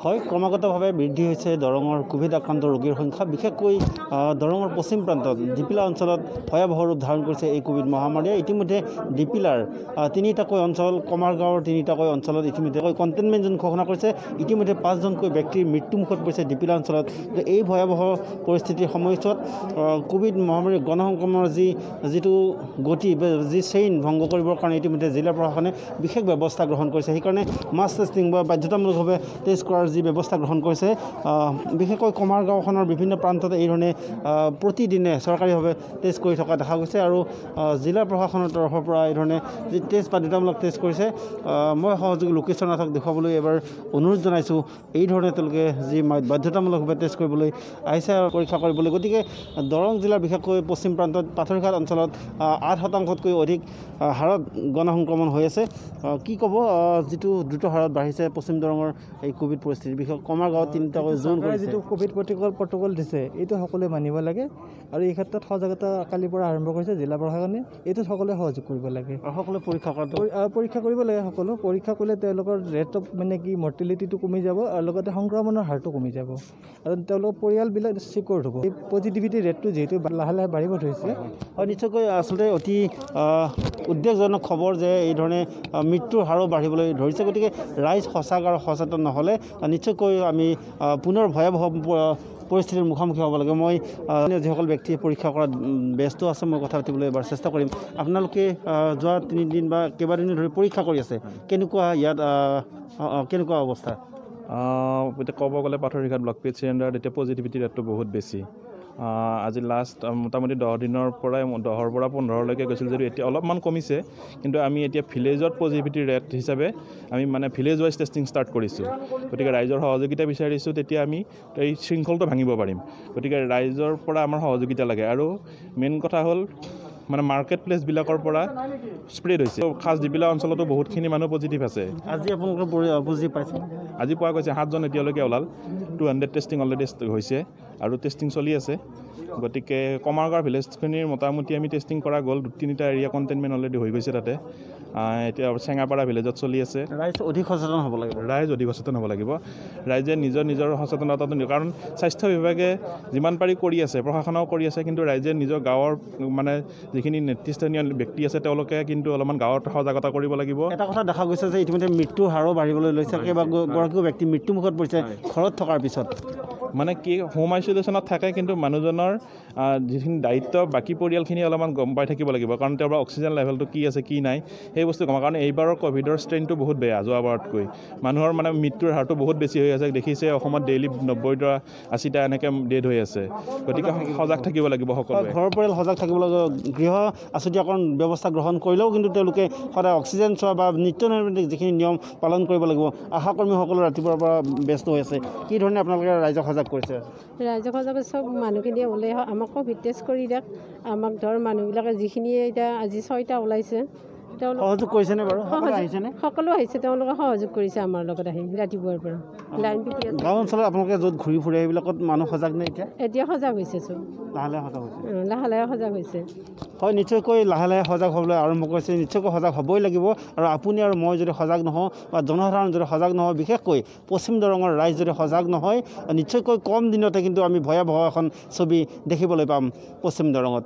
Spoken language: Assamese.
হয় ক্ৰমাগতভাৱে বৃদ্ধি হৈছে দৰঙৰ কোভিড আক্ৰান্ত ৰোগীৰ সংখ্যা বিশেষকৈ দৰঙৰ পশ্চিম প্ৰান্তত ডিপিলা অঞ্চলত ভয়াৱহ ৰূপ ধাৰণ কৰিছে এই কোভিড মহামাৰীয়ে ইতিমধ্যে ডিপিলাৰ তিনিটাকৈ অঞ্চল কমাৰগাঁৱৰ তিনিটাকৈ অঞ্চলত ইতিমধ্যে কণ্টেইনমেণ্ট জোন ঘোষণা কৰিছে ইতিমধ্যে ৫জনকৈ ব্যক্তিৰ মৃত্যুমুখত পৰিছে ডিপিলা অঞ্চলত এই ভয়াৱহ পৰিস্থিতিৰ সময়ছোৱাত কোভিড মহামাৰীৰ গণসংক্ৰমণৰ যিটো গতি যি চেইন ভংগ কৰিবৰ কাৰণে ইতিমধ্যে জিলা প্ৰশাসনে বিশেষ ব্যৱস্থা গ্ৰহণ কৰিছে সেইকাৰণে মাছ টেষ্টিং বা বাধ্যতামূলকভাৱে টেষ্ট কৰাৰ যি ব্যৱস্থা গ্ৰহণ কৰিছে বিশেষকৈ কমাৰগাঁওখনৰ বিভিন্ন প্ৰান্ততে এই ধৰণে প্ৰতিদিনে চৰকাৰীভাৱে টেষ্ট কৰি থকা দেখা গৈছে আৰু জিলা প্ৰশাসনৰ তৰফৰ পৰা এই ধৰণে যি টেষ্ট বাধ্যতামূলক টেষ্ট কৰিছে মই সহযোগী লোকেশ্বৰ নাথক দেখুৱাবলৈ এবাৰ অনুৰোধ জনাইছোঁ এই ধৰণে তেওঁলোকে যি বাধ্যতামূলকভাৱে টেষ্ট কৰিবলৈ আহিছে আৰু পৰীক্ষা কৰিবলৈ গতিকে দৰং জিলাৰ বিশেষকৈ পশ্চিম প্ৰান্তত পাথৰঘাট অঞ্চলত 8%তকৈ অধিক হাৰত গণসংক্ৰমণ হৈ আছে কি ক'ব যিটো দ্ৰুত হাৰত বাঢ়িছে পশ্চিম দৰঙৰ এই কোভিড পৰিস্থিতিৰ বিষয়ে কমাৰগাঁৱত তিনিটাকৈ জোন কৰিছে যিটো কোভিড প্ৰট'কল দিছে এইটো সকলোৱে মানিব লাগে আৰু এই ক্ষেত্ৰত সজাগতা কালিৰ পৰা আৰম্ভ কৰিছে জিলা প্ৰশাসনে এইটো সকলোৱে সহযোগ কৰিব লাগে আৰু সকলোৱে পৰীক্ষা কৰিব লাগে সকলো পৰীক্ষা কৰিলে তেওঁলোকৰ ৰেট অফ কি মৰ্টেলিটিটো কমি যাব আৰু লগতে সংক্ৰমণৰ হাৰটো কমি যাব আৰু তেওঁলোকৰ পৰিয়ালবিলাক চিকিউৰ হ'ব এই পজিটিভিটি ৰেটটো যিহেতু লাহে লাহে বাঢ়িব ধৰিছে আৰু নিশ্চয়কৈ আচলতে অতি উদ্বেগজনক খবৰ যে এই ধৰণে মৃত্যুৰ হাৰো বাঢ়িবলৈ ধৰিছে গতিকে ৰাইজ সজাগ আৰু সচেতন নহ'লে নিশ্চয়কৈ আমি পুনৰ ভয়াৱহ পৰিস্থিতিৰ মুখামুখি হ'ব লাগে মই যিসকল ব্যক্তিয়ে পৰীক্ষা কৰাত ব্যস্ত আছে মই কথা পাতিবলৈ এবাৰ চেষ্টা কৰিম আপোনালোকে যোৱা 3 দিন বা কেইবাদিনো ধৰি পৰীক্ষা কৰি আছে কেনেকুৱা ইয়াত কেনেকুৱা অৱস্থা এতিয়া ক'ব গ'লে পাথৰঘাট ব্লক PHC এতিয়া পজিটিভিটি ৰেটটো বহুত বেছি আজি লাষ্ট মোটামুটি 10 দিনৰ পৰাই 10ৰ পৰা 15লৈকে গৈছিল যদিও এতিয়া অলপমান কমিছে কিন্তু আমি এতিয়া ভিলেজত পজিটিভিটি ৰেট হিচাপে আমি মানে ভিলেজ ৱাইজ টেষ্টিং ষ্টাৰ্ট কৰিছোঁ গতিকে ৰাইজৰ সহযোগিতা বিচাৰিছোঁ তেতিয়া আমি এই শৃংখলটো ভাঙিব পাৰিম গতিকে ৰাইজৰ পৰা আমাৰ সহযোগিতা লাগে আৰু মেইন কথা হ'ল মানে মাৰ্কেট প্লেচবিলাকৰ পৰা স্প্ৰেড হৈছে খাস ডিপিলা অঞ্চলতো বহুতখিনি মানুহ পজিটিভ আছে আজি আপোনালোকৰ বুজি পাইছে আজি পোৱা গৈছে 7জন এতিয়ালৈকে ওলাল 200 টেষ্টিং অলৰেডি হৈছে আৰু টেষ্টিং চলি আছে গতিকে কমাৰগাঁও ভিলেজখিনিৰ মোটামুটি আমি টেষ্টিং কৰা গ'ল 2-3টা এৰিয়া কণ্টেইনমেণ্ট অলৰেডি হৈ গৈছে তাতে এতিয়া চেঙাপাৰা ভিলেজত চলি আছে ৰাইজ অধিক সচেতন হ'ব লাগিব ৰাইজে নিজৰ সচেতনতাটো কাৰণ স্বাস্থ্য বিভাগে যিমান পাৰি কৰি আছে প্ৰশাসনেও কৰি আছে কিন্তু ৰাইজে নিজৰ গাঁৱৰ মানে যিখিনি নেতৃস্থানীয় ব্যক্তি আছে তেওঁলোকে কিন্তু অলপমান গাঁৱত সজাগতা কৰিব লাগিব এটা কথা দেখা গৈছে যে ইতিমধ্যে মৃত্যুৰ হাৰো বাঢ়িবলৈ লৈছে কেইবাগৰাকীও ব্যক্তি মৃত্যুমুখত পৰিছে ঘৰত থকাৰ পিছত মানে কি হোম আইচলেশ্যনত থাকে কিন্তু মানুহজনৰ যিখিনি দায়িত্ব বাকী পৰিয়ালখিনি অলপমান গম পাই থাকিব লাগিব কাৰণ তেওঁৰ অক্সিজেন লেভেলটো কি আছে কি নাই সেই বস্তু গম কাৰণ এইবাৰৰ ক'ভিডৰ ষ্ট্ৰেইনটো বহুত বেয়া যোৱাবাৰতকৈ মানুহৰ মানে মৃত্যুৰ হাৰটো বহুত বেছি হৈ আছে দেখিছে অসমত ডেইলি 90টা 80টা এনেকৈ ডেথ হৈ আছে গতিকে সজাগ থাকিব লাগিব সকলোৱে ঘৰৰ পৰিয়াল সজাগ থাকিব লাগিব গৃহ আছুতীয়াকৰণ ব্যৱস্থা গ্ৰহণ কৰিলেও কিন্তু তেওঁলোকে সদায় অক্সিজেন চোৱা বা নিত্য নৈমিত্তিক যিখিনি নিয়ম পালন কৰিব লাগিব আশাকৰ্মীসকলো ৰাতিপুৱাৰ পৰা ব্যস্ত হৈ আছে কি ধৰণে আপোনালোকে ৰাইজক সজাগ কৰিছে ৰাইজক সজাগ চব মানুহখিনিয়ে ওলাই আমাক ক'ভিড টেষ্ট কৰি দিয়ক আমাক ধৰ মানুহবিলাকে যিখিনি এতিয়া আজি 6টা ওলাইছে তেওঁলোক সহযোগ কৰিছেনে বাৰু আহিছেনে সকলো আহিছে তেওঁলোকে সহযোগ কৰিছে আমাৰ লগত আহি ৰাতিপুৱাৰ পৰা লাইন পিটি আছে গাঁও অঞ্চলত আপোনালোকে য'ত ঘূৰি ফুৰে সেইবিলাকত মানুহ সজাগ নে এতিয়া সজাগ হৈছে চব লাহে লাহে সজাগ হৈছে হয় নিশ্চয়কৈ লাহে লাহে সজাগ হ'বলৈ আৰম্ভ কৰিছে নিশ্চয়কৈ সজাগ হ'বই লাগিব আৰু আপুনি আৰু মই যদি সজাগ নহওঁ বা জনসাধাৰণ যদি সজাগ নহয় বিশেষকৈ পশ্চিম দৰঙৰ ৰাইজ যদি সজাগ নহয় নিশ্চয়কৈ কম দিনতে কিন্তু আমি ভয়াৱহ এখন ছবি দেখিবলৈ পাম পশ্চিম দৰঙত